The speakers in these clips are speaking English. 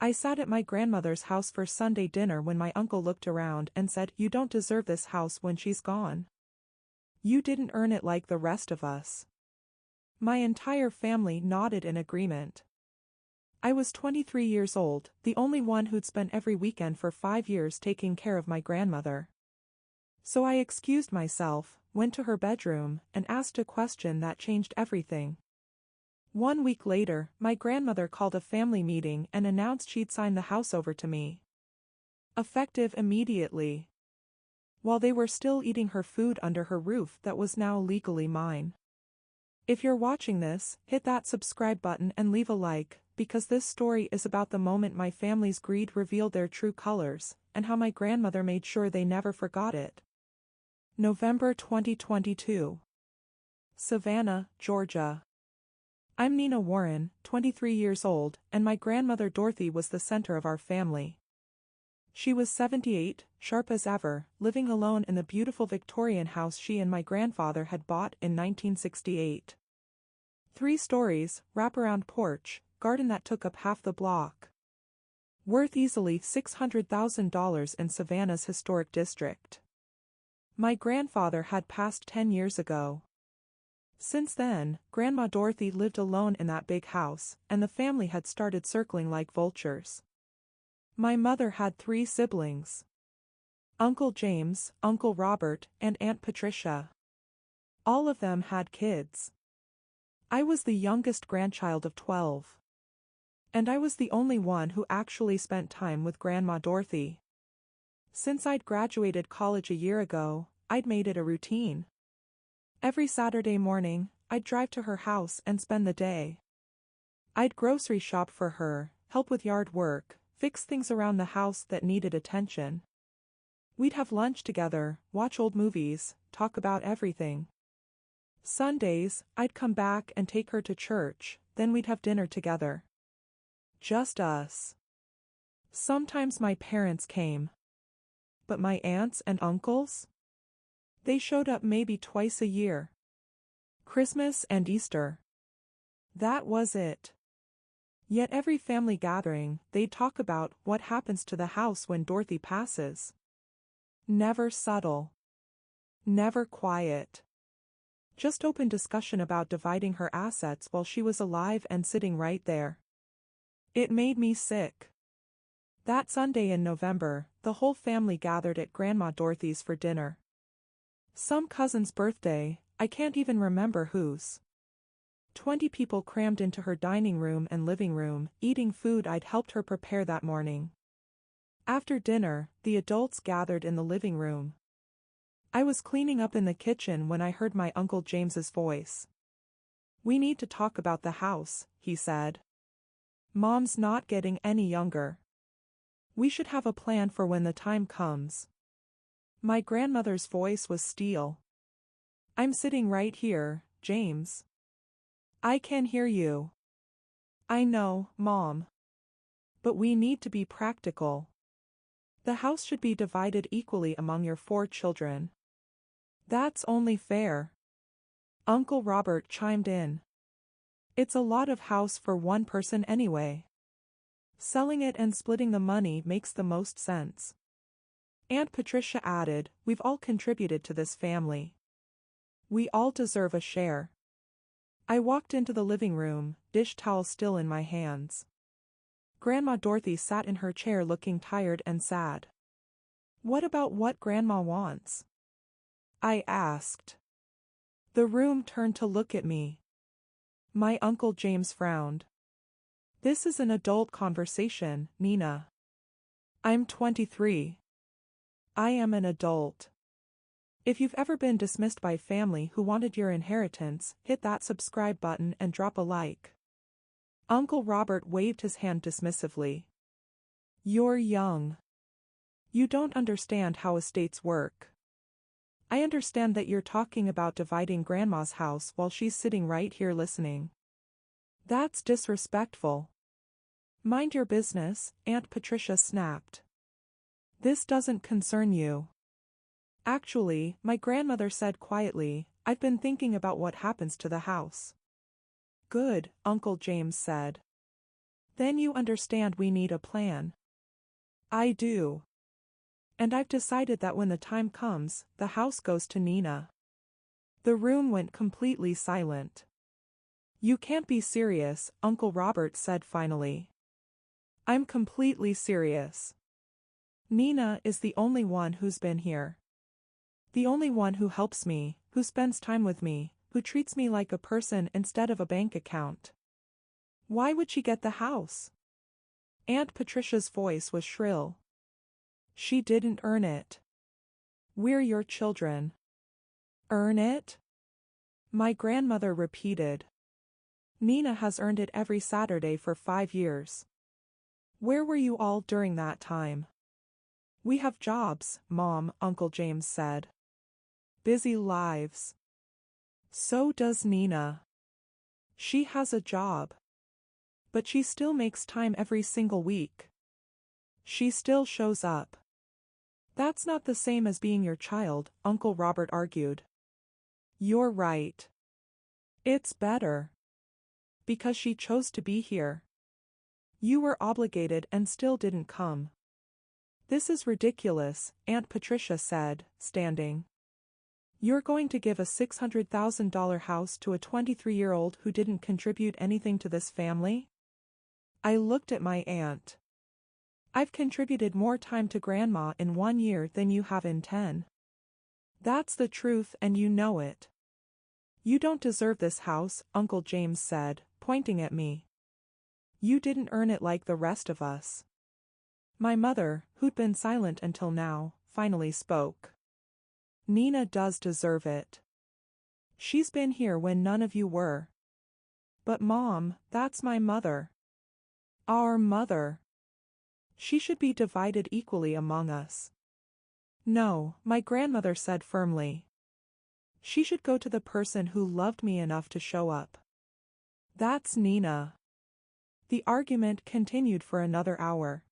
I sat at my grandmother's house for Sunday dinner when my uncle looked around and said, "You don't deserve this house when she's gone. You didn't earn it like the rest of us." My entire family nodded in agreement. I was 23 years old, the only one who'd spent every weekend for 5 years taking care of my grandmother. So I excused myself, went to her bedroom, and asked a question that changed everything. 1 week later, my grandmother called a family meeting and announced she'd sign the house over to me. Effective immediately. While they were still eating her food under her roof that was now legally mine. If you're watching this, hit that subscribe button and leave a like, because this story is about the moment my family's greed revealed their true colors, and how my grandmother made sure they never forgot it. November 2022. Savannah, Georgia. I'm Nina Warren, 23 years old, and my grandmother Dorothy was the center of our family. She was 78, sharp as ever, living alone in the beautiful Victorian house she and my grandfather had bought in 1968. 3 stories, wraparound porch, garden that took up half the block. Worth easily $600,000 in Savannah's historic district. My grandfather had passed 10 years ago. Since then, Grandma Dorothy lived alone in that big house, and the family had started circling like vultures. My mother had 3 siblings. Uncle James, Uncle Robert, and Aunt Patricia. All of them had kids. I was the youngest grandchild of 12. And I was the only one who actually spent time with Grandma Dorothy. Since I'd graduated college a year ago, I'd made it a routine. Every Saturday morning, I'd drive to her house and spend the day. I'd grocery shop for her, help with yard work, fix things around the house that needed attention. We'd have lunch together, watch old movies, talk about everything. Sundays, I'd come back and take her to church, then we'd have dinner together. Just us. Sometimes my parents came. But my aunts and uncles? They showed up maybe twice a year. Christmas and Easter. That was it. Yet every family gathering, they'd talk about what happens to the house when Dorothy passes. Never subtle. Never quiet. Just open discussion about dividing her assets while she was alive and sitting right there. It made me sick. That Sunday in November, the whole family gathered at Grandma Dorothy's for dinner. Some cousin's birthday, I can't even remember whose. 20 people crammed into her dining room and living room, eating food I'd helped her prepare that morning. After dinner, the adults gathered in the living room. I was cleaning up in the kitchen when I heard my Uncle James's voice. "We need to talk about the house," he said. "Mom's not getting any younger. We should have a plan for when the time comes." My grandmother's voice was steel. "I'm sitting right here, James. I can hear you." "I know, Mom. But we need to be practical. The house should be divided equally among your 4 children." "That's only fair." Uncle Robert chimed in. "It's a lot of house for one person anyway. Selling it and splitting the money makes the most sense." Aunt Patricia added, "We've all contributed to this family. We all deserve a share." I walked into the living room, dish towel still in my hands. Grandma Dorothy sat in her chair looking tired and sad. "What about what Grandma wants?" I asked. The room turned to look at me. My Uncle James frowned. "This is an adult conversation, Nina. I'm 23. I am an adult. If you've ever been dismissed by family who wanted your inheritance, hit that subscribe button and drop a like." Uncle Robert waved his hand dismissively. "You're young. You don't understand how estates work. I understand that you're talking about dividing Grandma's house while she's sitting right here listening. That's disrespectful." "Mind your business," Aunt Patricia snapped. "This doesn't concern you." "Actually," my grandmother said quietly, "I've been thinking about what happens to the house." "Good," Uncle James said. Then you understand we need a plan. I do. And I've decided that when the time comes, the house goes to Nina. The room went completely silent. You can't be serious, Uncle Robert said finally. I'm completely serious. Nina is the only one who's been here. The only one who helps me, who spends time with me, who treats me like a person instead of a bank account. Why would she get the house? Aunt Patricia's voice was shrill. She didn't earn it. We're your children. Earn it? My grandmother repeated. Nina has earned it every Saturday for 5 years. Where were you all during that time? We have jobs, Mom, Uncle James said. Busy lives. So does Nina. She has a job. But she still makes time every single week. She still shows up. That's not the same as being your child, Uncle Robert argued. You're right. It's better. Because she chose to be here. You were obligated and still didn't come. This is ridiculous, Aunt Patricia said, standing. You're going to give a $600,000 house to a 23-year-old who didn't contribute anything to this family? I looked at my aunt. I've contributed more time to Grandma in 1 year than you have in 10. That's the truth and you know it. You don't deserve this house, Uncle James said, pointing at me. You didn't earn it like the rest of us. My mother, who'd been silent until now, finally spoke. Nina does deserve it. She's been here when none of you were. But Mom, that's my mother. Our mother. She should be divided equally among us. No, my grandmother said firmly. She should go to the person who loved me enough to show up. That's Nina. The argument continued for another hour.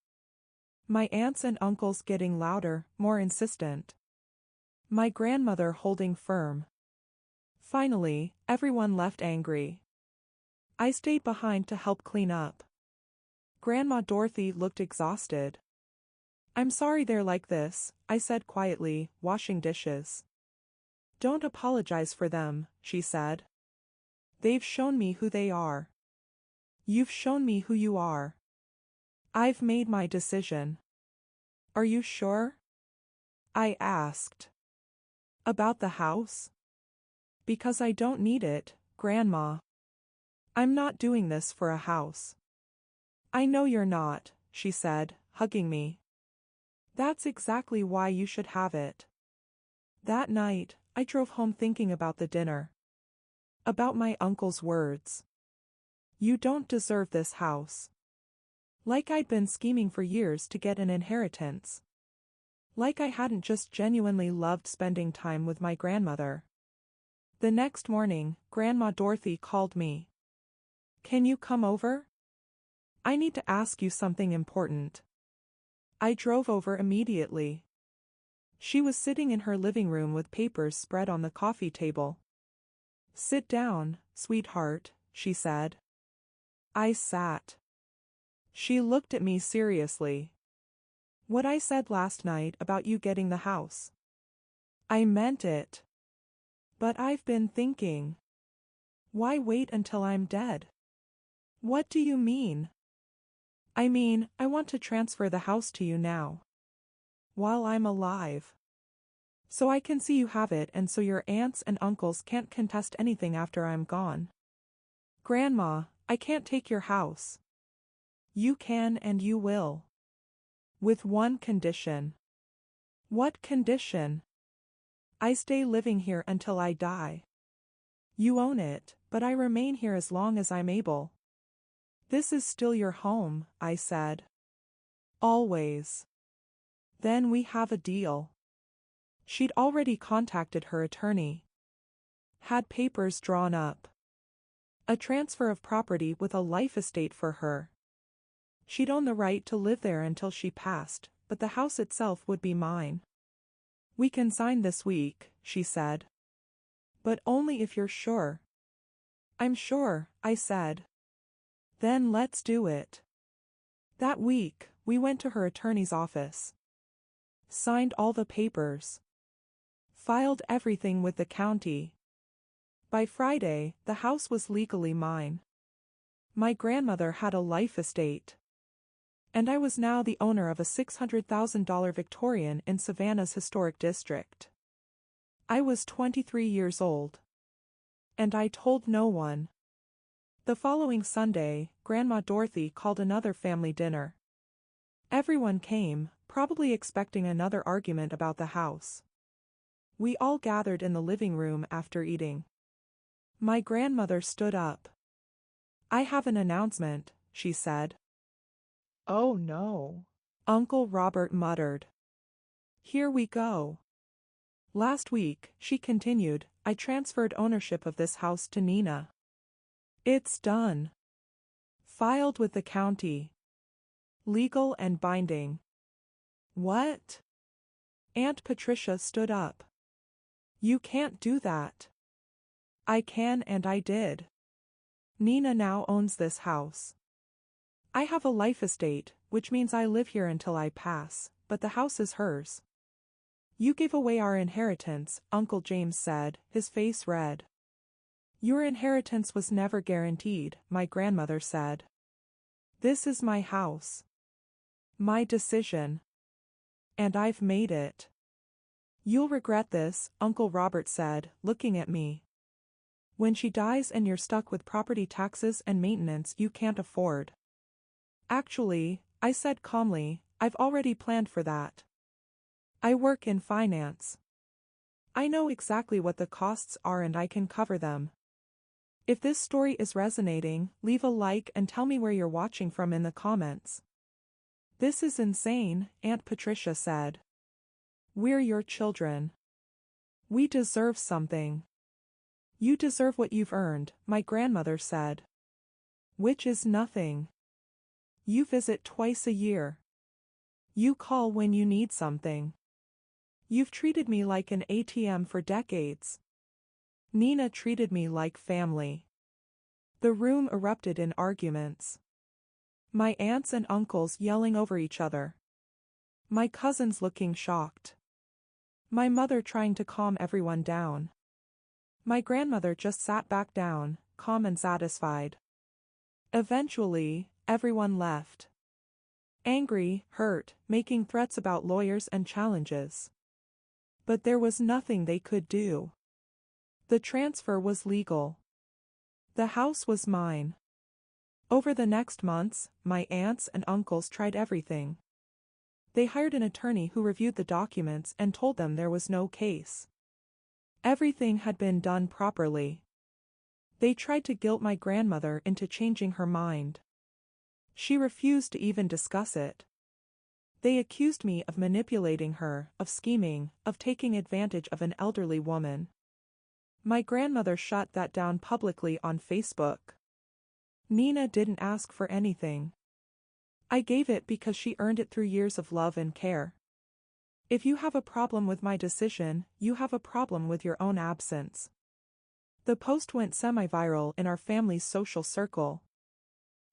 My aunts and uncles getting louder, more insistent. My grandmother holding firm. Finally, everyone left angry. I stayed behind to help clean up. Grandma Dorothy looked exhausted. I'm sorry they're like this, I said quietly, washing dishes. Don't apologize for them, she said. They've shown me who they are. You've shown me who you are. I've made my decision. Are you sure? I asked. About the house? Because I don't need it, Grandma. I'm not doing this for a house. I know you're not, she said, hugging me. That's exactly why you should have it. That night, I drove home thinking about the dinner. About my uncle's words. You don't deserve this house. Like I'd been scheming for years to get an inheritance. Like I hadn't just genuinely loved spending time with my grandmother. The next morning, Grandma Dorothy called me. Can you come over? I need to ask you something important. I drove over immediately. She was sitting in her living room with papers spread on the coffee table. Sit down, sweetheart, she said. I sat. She looked at me seriously. What I said last night about you getting the house. I meant it. But I've been thinking. Why wait until I'm dead? What do you mean? I mean, I want to transfer the house to you now. While I'm alive. So I can see you have it and so your aunts and uncles can't contest anything after I'm gone. Grandma, I can't take your house. You can and you will. With one condition. What condition? I stay living here until I die. You own it, but I remain here as long as I'm able. This is still your home, I said. Always. Then we have a deal. She'd already contacted her attorney. Had papers drawn up. A transfer of property with a life estate for her. She'd own the right to live there until she passed, but the house itself would be mine. We can sign this week, she said. But only if you're sure. I'm sure, I said. Then let's do it. That week, we went to her attorney's office. Signed all the papers. Filed everything with the county. By Friday, the house was legally mine. My grandmother had a life estate. And I was now the owner of a $600,000 Victorian in Savannah's historic district. I was 23 years old. And I told no one. The following Sunday, Grandma Dorothy called another family dinner. Everyone came, probably expecting another argument about the house. We all gathered in the living room after eating. My grandmother stood up. "I have an announcement," she said. Oh no. Uncle Robert muttered. "Here we go." "Last week," she continued, "I transferred ownership of this house to Nina. It's done. Filed with the county. Legal and binding." "What?" Aunt Patricia stood up. "You can't do that." "I can and I did. Nina now owns this house. I have a life estate, which means I live here until I pass, but the house is hers." "You gave away our inheritance," Uncle James said, his face red. "Your inheritance was never guaranteed," my grandmother said. "This is my house. My decision. And I've made it." "You'll regret this," Uncle Robert said, looking at me. "When she dies and you're stuck with property taxes and maintenance you can't afford." "Actually," I said calmly, "I've already planned for that. I work in finance. I know exactly what the costs are and I can cover them." If this story is resonating, leave a like and tell me where you're watching from in the comments. "This is insane," Aunt Patricia said. "We're your children. We deserve something." "You deserve what you've earned," my grandmother said. "Which is nothing. You visit twice a year. You call when you need something. You've treated me like an ATM for decades. Nina treated me like family." The room erupted in arguments. My aunts and uncles yelling over each other. My cousins looking shocked. My mother trying to calm everyone down. My grandmother just sat back down, calm and satisfied. Eventually, everyone left. Angry, hurt, making threats about lawyers and challenges. But there was nothing they could do. The transfer was legal. The house was mine. Over the next months, my aunts and uncles tried everything. They hired an attorney who reviewed the documents and told them there was no case. Everything had been done properly. They tried to guilt my grandmother into changing her mind. She refused to even discuss it. They accused me of manipulating her, of scheming, of taking advantage of an elderly woman. My grandmother shut that down publicly on Facebook. "Nina didn't ask for anything. I gave it because she earned it through years of love and care. If you have a problem with my decision, you have a problem with your own absence." The post went semi-viral in our family's social circle.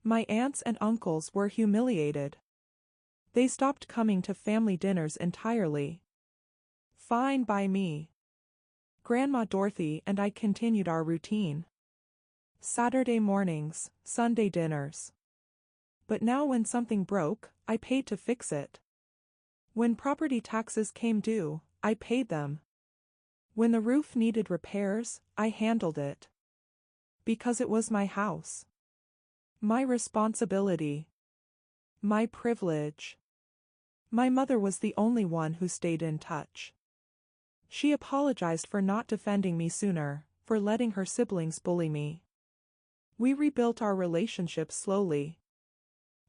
My aunts and uncles were humiliated. They stopped coming to family dinners entirely. Fine by me. Grandma Dorothy and I continued our routine. Saturday mornings, Sunday dinners. But now when something broke, I paid to fix it. When property taxes came due, I paid them. When the roof needed repairs, I handled it. Because it was my house. My responsibility. My privilege. My mother was the only one who stayed in touch. She apologized for not defending me sooner, for letting her siblings bully me. We rebuilt our relationship slowly.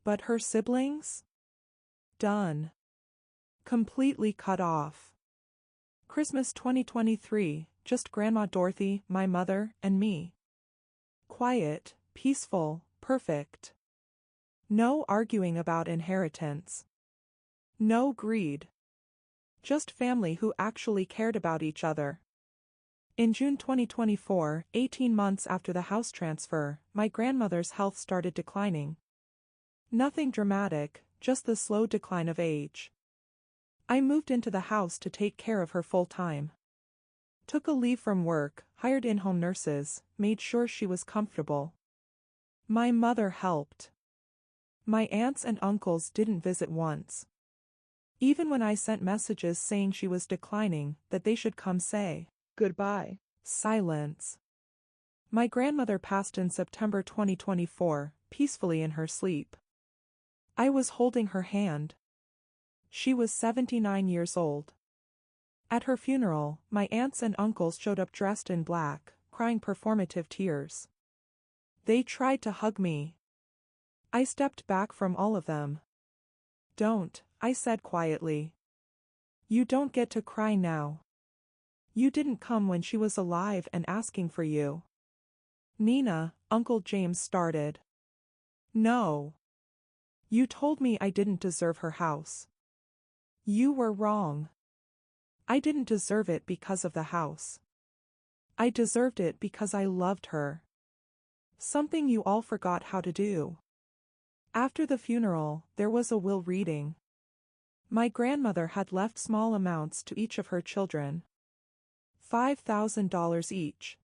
But her siblings? Done. Completely cut off. Christmas 2023, just Grandma Dorothy, my mother, and me. Quiet, peaceful, perfect. No arguing about inheritance. No greed. Just family who actually cared about each other. In June 2024, 18 months after the house transfer, my grandmother's health started declining. Nothing dramatic, just the slow decline of age. I moved into the house to take care of her full time. Took a leave from work, hired in-home nurses, made sure she was comfortable. My mother helped. My aunts and uncles didn't visit once. Even when I sent messages saying she was declining, that they should come say goodbye. Silence. My grandmother passed in September 2024, peacefully in her sleep. I was holding her hand. She was 79 years old. At her funeral, my aunts and uncles showed up dressed in black, crying performative tears. They tried to hug me. I stepped back from all of them. Don't, I said quietly. You don't get to cry now. You didn't come when she was alive and asking for you. Nina, Uncle James started. No. You told me I didn't deserve her house. You were wrong. I didn't deserve it because of the house. I deserved it because I loved her. Something you all forgot how to do. After the funeral, there was a will reading. My grandmother had left small amounts to each of her children. $5,000 each.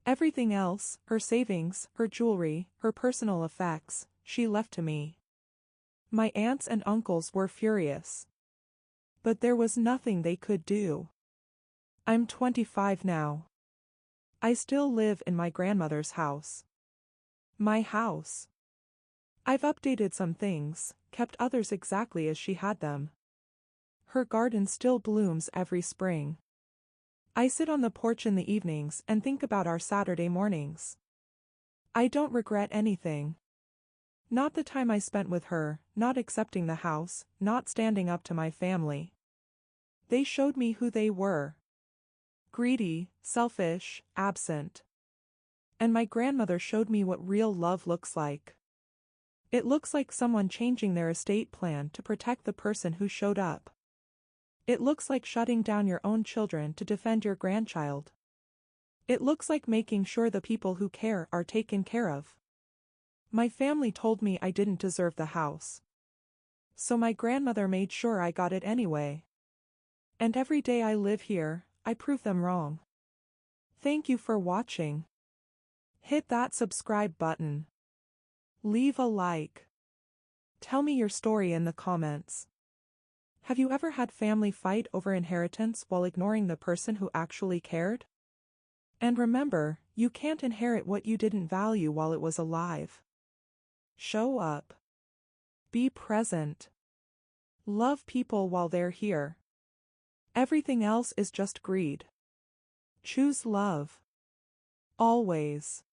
Everything else, her savings, her jewelry, her personal effects, she left to me. My aunts and uncles were furious. But there was nothing they could do. I'm 25 now. I still live in my grandmother's house. My house. I've updated some things, kept others exactly as she had them. Her garden still blooms every spring. I sit on the porch in the evenings and think about our Saturday mornings. I don't regret anything. Not the time I spent with her, not accepting the house, not standing up to my family. They showed me who they were. Greedy, selfish, absent. And my grandmother showed me what real love looks like. It looks like someone changing their estate plan to protect the person who showed up. It looks like shutting down your own children to defend your grandchild. It looks like making sure the people who care are taken care of. My family told me I didn't deserve the house. So my grandmother made sure I got it anyway. And every day I live here, I prove them wrong. Thank you for watching. Hit that subscribe button. Leave a like. Tell me your story in the comments. Have you ever had family fight over inheritance while ignoring the person who actually cared? And remember, you can't inherit what you didn't value while it was alive. Show up. Be present. Love people while they're here. Everything else is just greed. Choose love. Always.